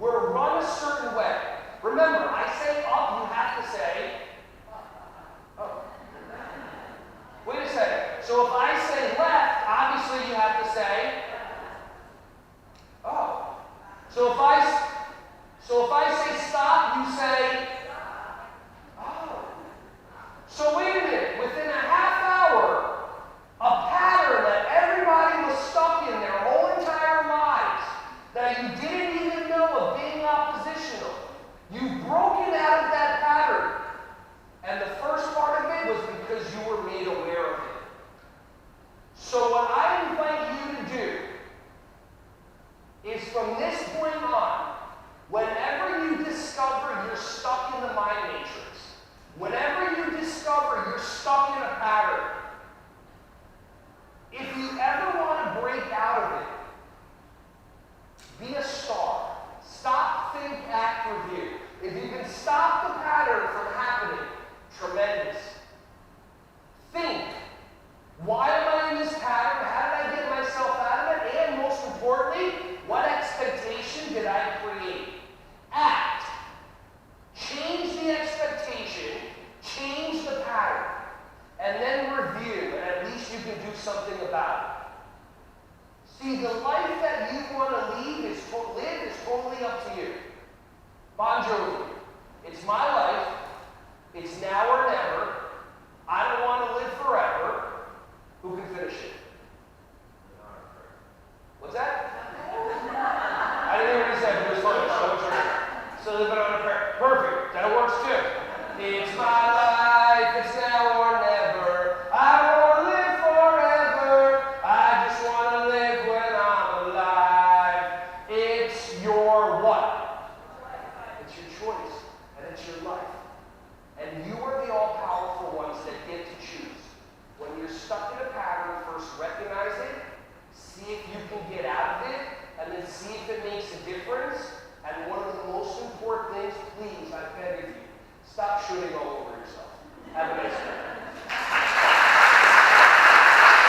We're run a certain way. Remember, I say up, you have to say, oh. Wait a second. So if I say left, obviously you have to say, oh. So if I say stop, you say, oh. So wait a minute. Within a half hour, a pattern that everybody was stuck in their whole entire lives, that you didn't even know of being oppositional, you've broken out of that pattern. And the first part of it was because you were made aware of it. So what I invite you to do is from this point on, whenever you discover you're stuck in the mind matrix, whenever you discover you're stuck in a pattern, if you ever want to break out of it, be a star. Stop, think, act, review. If you can stop the pattern from happening, tremendous. Think, why am I in this pattern? How did I get myself out of it? And most importantly, what expectation did I create? Act. Change the expectation, change the pattern, and then review, and at least you can do something about it. See, the life that you want to live is totally up to you. Bon Jovi. It's my life. It's now or never. I don't want to live forever. Who can finish it? What's that? I didn't hear what he said, but it was funny. So live it on a prayer. Perfect. That works too. It's my life. It's now or never. I don't want to live forever. I just want to live when I'm alive. It's your what? It's your choice. And it's your life. And you are the all-powerful ones that get to choose. When you're stuck in a pattern, first recognize it, see if you can get out of it, and then see if it makes a difference. And one of the most important things, please, I beg of you, stop shooting all over yourself. Have a nice day.